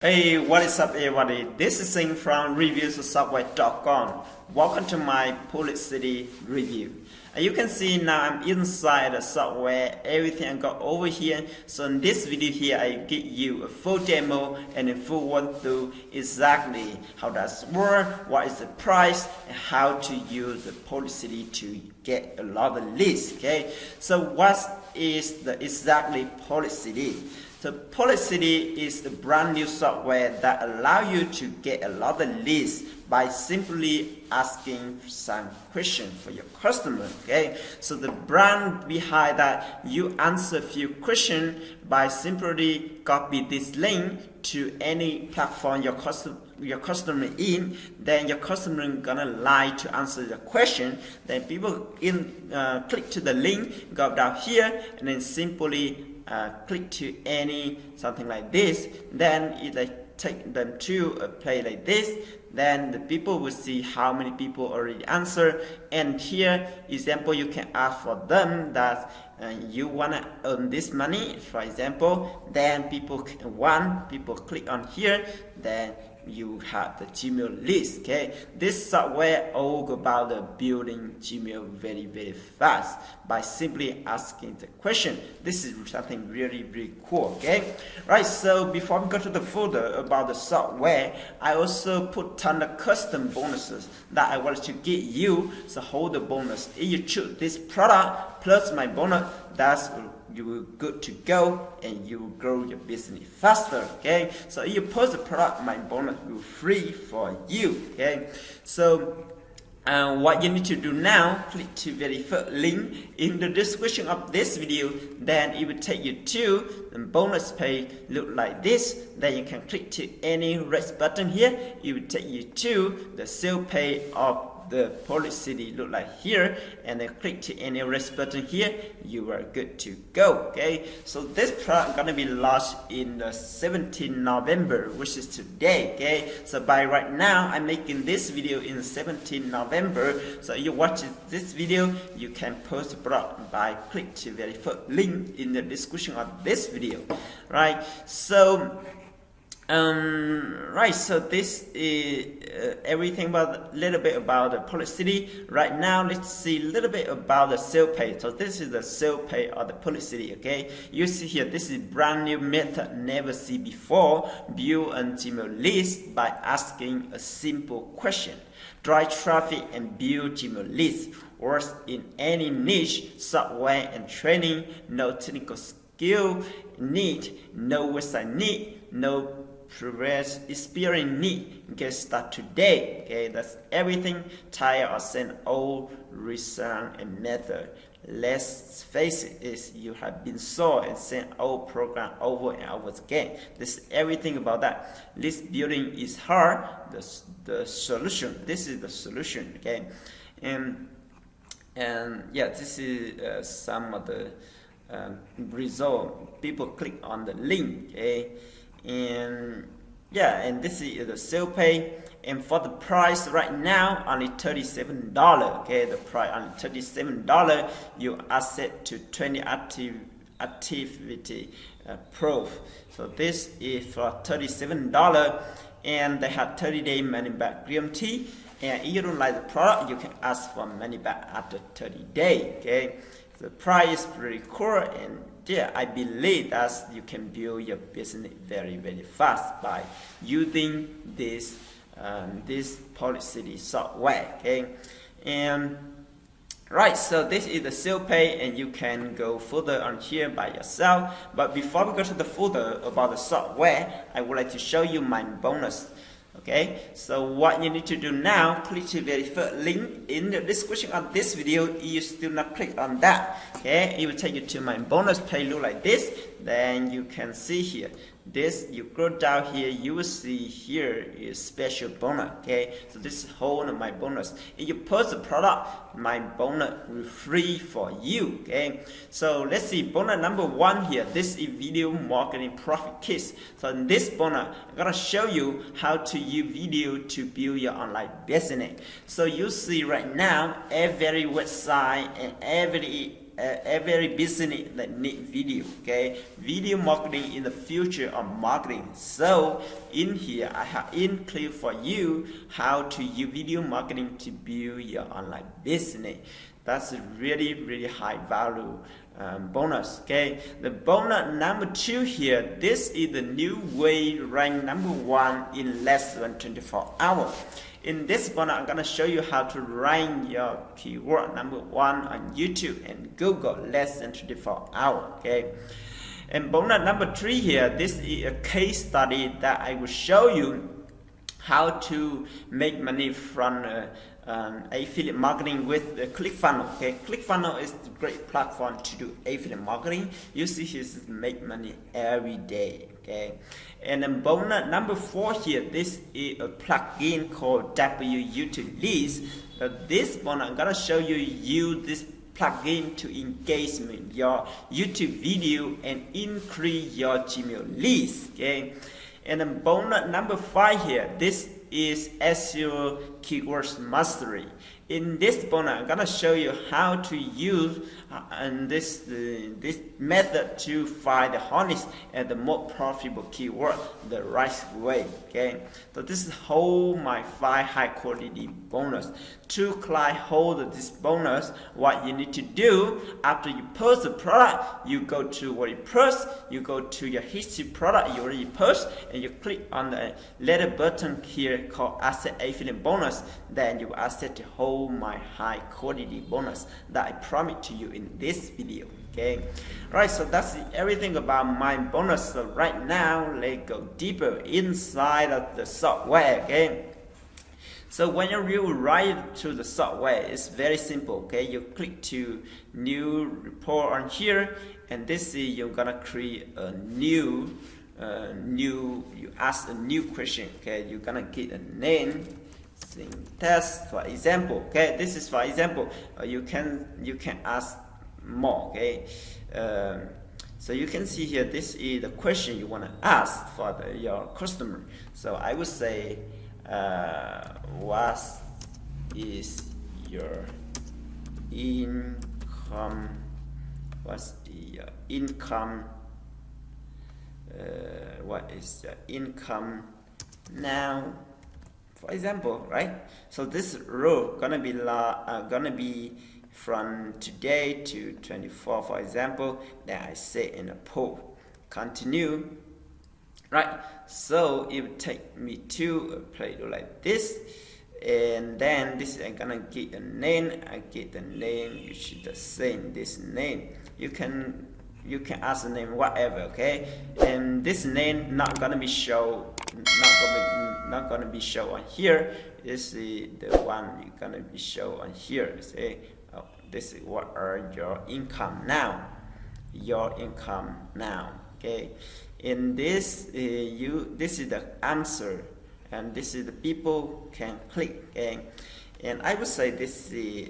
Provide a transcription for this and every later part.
Hey, what is up everybody? This is Sing from reviewssoftware.com. Welcome to my Pollicity review. You can see now I'm inside the software, everything I got over here. So in this video here, I give you a full demo and a full walkthrough exactly how does it work, what is the price, and how to use the Pollicity to get a lot of leads. Okay, so what is the exactly Pollicity? So Pollicity is a brand new software that allows you to get a lot of leads by simply asking some questions for your customer. Okay, so the brand behind that, you answer a few questions by simply copy this link to any platform your customer in, then your customer gonna like to answer the question. Then people click to the link, go down here, and then simply click to any something like this. Then it take them to a play like this. Then the people will see how many people already answer. And here, example, you can ask for them that you wanna earn this money, for example. Then people click on here. Then you have the Gmail list. Okay, this software all about the building Gmail very fast by simply asking the question. This is something really cool. Okay, right, so before we go to the folder about the software, I also put ton of custom bonuses that I want to give you. So hold the bonus, if you choose this product plus my bonus, that's you will good to go and you will grow your business faster. Okay, so if you post the product, my bonus will free for you. Okay, so what you need to do now, click to very first link in the description of this video. Then it will take you to the bonus page, look like this. Then you can click to any red button here. It will take you to the sale page of the Pollicity, look like here, and then click to any red button here. You are good to go. Okay, so this product gonna be launched in the 17th November, which is today. Okay, so by right now I'm making this video in 17th November. So you watch this video, you can post the product by click to very first link in the description of this video. Right, so so this is everything about a little bit about the Pollicity. Right now, let's see a little bit about the sale page. So this is the sale page of the Pollicity. Okay, you see here, this is brand new method never seen before. Build a Gmail list by asking a simple question. Drive traffic and build Gmail list. Works in any niche, software and training. No technical skill need, no website need, no previous experience need. Get started today. Okay, that's everything. Tired or send old reason and method. Let's face it, is you have been sold and sent old program over and over again. This is everything about that. List building is hard. The solution. This is the solution. Okay, and yeah, this is some of the result. People click on the link. Okay. And yeah, and this is the sale pay, and for the price right now only $37. Okay, the price only $37. You asset to 20 activity proof. So this is for $37, and they have 30-day money back guarantee. And if you don't like the product, you can ask for money back after 30 days. Okay, the price is pretty cool, and yeah, I believe that you can build your business very fast by using this Pollicity software. Okay, and right, so this is the sale page, and you can go further on here by yourself. But before we go to the further about the software, I would like to show you my bonus. Okay, so what you need to do now, click to the very first link in the description of this video. If you still not click on that, okay, it will take you to my bonus page, look like this. Then you can see here, this, you go down here, you will see here is special bonus. Okay, so this is whole of my bonus. If you post the product, my bonus will free for you. Okay, so let's see bonus number 1 here. This is video marketing profit kits. So in this bonus, I'm gonna show you how to use video to build your online business. So you see right now, every website and every every business that need video. Okay, video marketing in the future of marketing. So in here I have included for you how to use video marketing to build your online business. That's a really high value bonus. Okay, the bonus number 2 here, this is the new way rank number 1 in less than 24 hours. In this bonus, I'm gonna show you how to rank your keyword number 1 on YouTube and Google less than 24 hours. Okay, and bonus number 3 here, this is a case study that I will show you how to make money from affiliate marketing with ClickFunnels. Okay, ClickFunnels is the great platform to do affiliate marketing. You see here is make money every day. Okay, and then bonus number 4 here, this is a plugin called YouTube Leads. This bonus I'm gonna show you use this plugin to engage with your YouTube video and increase your Gmail leads. Okay, and then bonus number 5 here, this is SEO keywords mastery. In this bonus, I'm gonna show you how to use this method to find the honest and the more profitable keyword the right way. Okay, so this is how my 5 high quality bonus. To client hold this bonus, what you need to do after you post the product, you go to what you post, you go to your history product you already post, and you click on the little button here called Asset Affiliate Bonus. Then you access to hold my high quality bonus that I promised to you in this video. Okay, right, so that's everything about my bonus. So right now let's go deeper inside of the software. Okay, so when you write to the software, it's very simple. Okay, you click to new report on here, and this is you're gonna create a new you ask a new question. Okay, you're gonna get a name, test, for example. Okay, this is for example. You can ask more. Okay, so you can see here, this is the question you want to ask for your customer. So I would say, what is your income? What's the income? What is the income now? For example, right? So this row gonna be from today to 24, for example. Then I say in a poll, continue, right? So it will take me to a place like this, and then this I'm gonna get a name. I get the name. You should just say this name. You can ask the name whatever. Okay, and this name not gonna be show. Not gonna be shown on here. This is the one you're gonna be shown on here. Say, oh, this is what are your income now. Your income now. Okay. In this, this is the answer, and this is the people can click. Okay? And I would say this is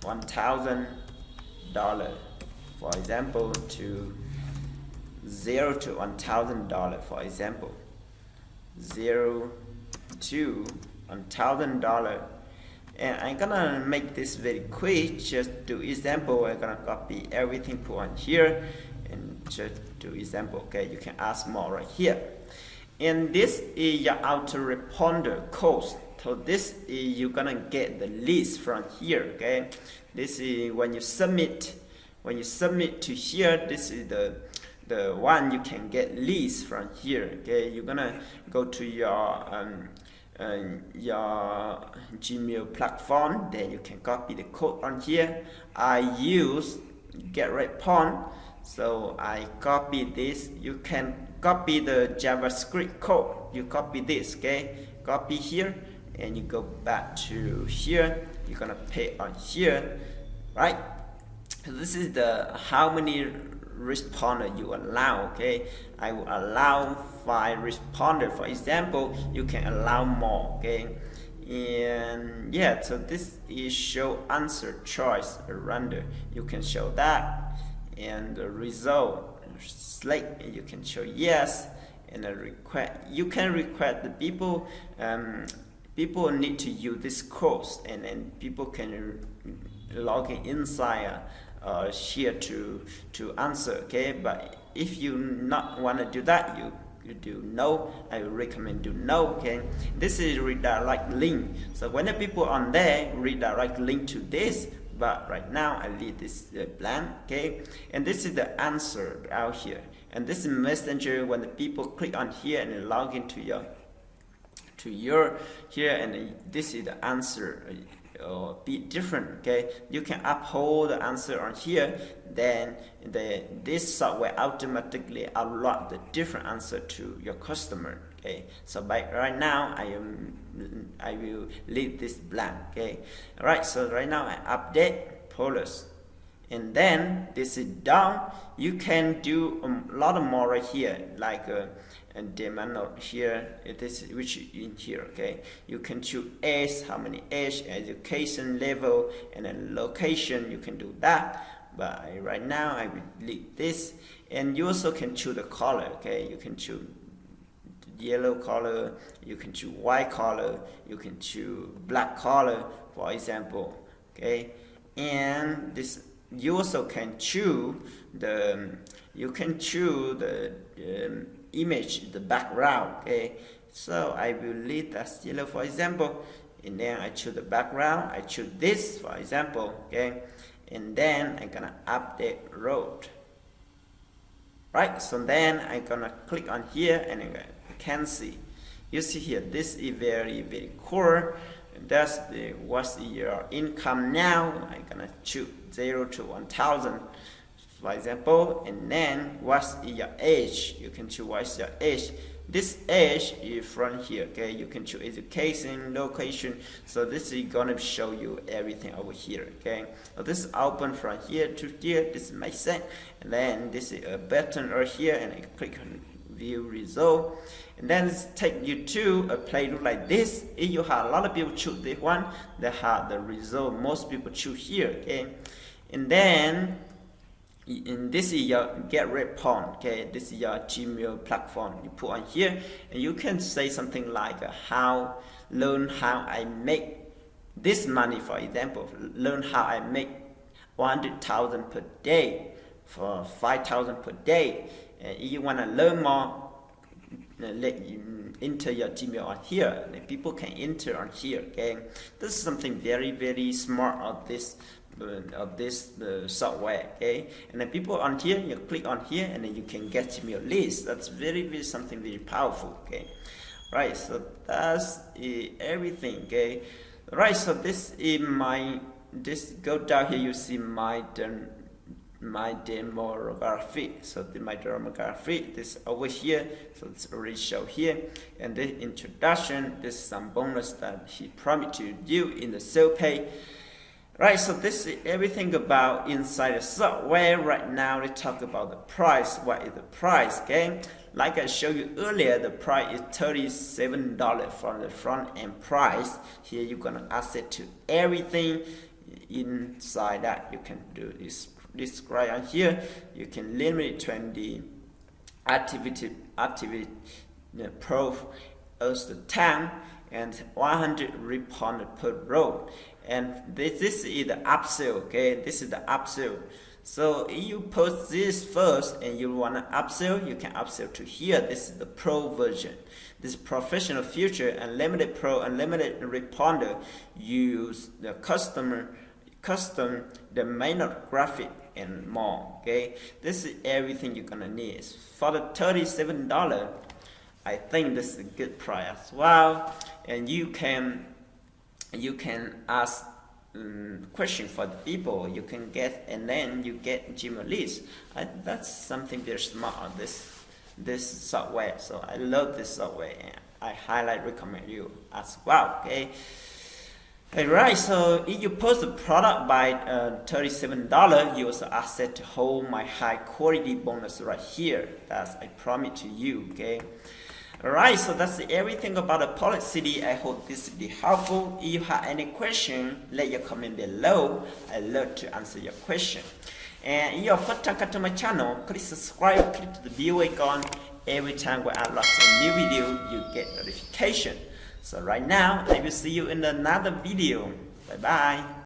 $1,000, for example, to $0 to $1,000, for example. 0 to $1,000, and I'm gonna make this very quick. Just do example. I'm gonna copy everything, put on here, and just do example. Okay, you can ask more right here. And this is your autoresponder cost. So this is you're gonna get the list from here. Okay, this is when you submit to here. This is the one you can get leads from here. Okay, you're gonna go to your Gmail platform, then you can copy the code on here. I use GetResponse, so I copy this. You can copy the JavaScript code. You copy this. Okay, copy here, and you go back to here. You're gonna pay on here, right? So this is the how many responder you allow. Okay, I will allow 5 responder. For example, you can allow more. Okay, and yeah, so this is show answer choice render. You can show that, and the result select, you can show yes, and a request. You can request the people need to use this course, and then people can logging inside here to answer. Okay, but if you not want to do that, you do no. I will recommend do no. Okay, this is redirect link. So when the people on there redirect link to this, but right now I leave this blank. Okay, and this is the answer out here, and this is messenger. When the people click on here and log into your here, and this is the answer. Be different. Okay, you can uphold the answer on here, then this software automatically unlock the different answer to your customer. Okay, so right now I will leave this blank. Okay, all right, so right now I update Polus, and then this is done. You can do a lot more right here, like and demand here, this is which in here. Okay, you can choose age, how many age, education level, and then location. You can do that, but right now I will delete this. And you also can choose the color. Okay, you can choose yellow color, you can choose white color, you can choose black color, for example. Okay, and this you also can choose the image, the background. Okay, so I will leave that yellow, for example, and then I choose the background. I choose this, for example. Okay, and then I'm gonna update road. Right, so then I'm gonna click on here, and I can see. You see here, this is very cool. That's what's your income now. I'm gonna choose 0 to 1,000. For example, and then what's your age? You can choose what's your age. This age is from here. Okay, you can choose education, location. So this is gonna show you everything over here. Okay, so this is open from here to here. This makes sense. And then this is a button right here, and I click on view result, and then it's take you to a playthrough like this. If you have a lot of people choose this one, they have the result most people choose here. Okay, and then this is your get red point. Okay, this is your Gmail platform. You put on here, and you can say something like learn how I make this money. For example, learn how I make 100,000 per day for 5,000 per day. If you want to learn more, let you enter your Gmail on here. And people can enter on here. Okay, this is something very smart of this software. Okay, and then people on here, you click on here, and then you can get Gmail list. That's very something very powerful. Okay, right. So that's everything. Okay, right. So this is go down here. You see my demographic. So my demographic, this over here, so it's already shown here. And the introduction, this is some bonus that he promised to you in the sale page. Right, so this is everything about inside the software. Right now, let's talk about the price. What is the price? Okay, like I showed you earlier, the price is $37 from the front end price. Here you're gonna access to everything inside that. You can do this right on here. You can limit 20 activity pro as the time, and 100 responded per row. And this is the upsell. Okay, this is the upsell. So if you post this first and you want to upsell, you can upsell to here. This is the pro version. This professional feature, unlimited pro, unlimited responder, use the custom the main graphic and more. Okay, this is everything you're gonna need. For the $37, I think this is a good price as well. And you can ask question for the people. You can get, and then you get Gmail list. That's something very smart on this software. So I love this software, and I highly recommend you as well. Okay. Alright, so if you post a product by $37, you also access to hold my high quality bonus right here. That's I promise to you. Okay. Alright, so that's everything about the Pollicity. I hope this will be helpful. If you have any question, let your comment below. I love to answer your question. And if you're first time to my channel, click subscribe, click the bell icon. Every time we upload a new video, you get notification. So right now, I will see you in another video. Bye bye.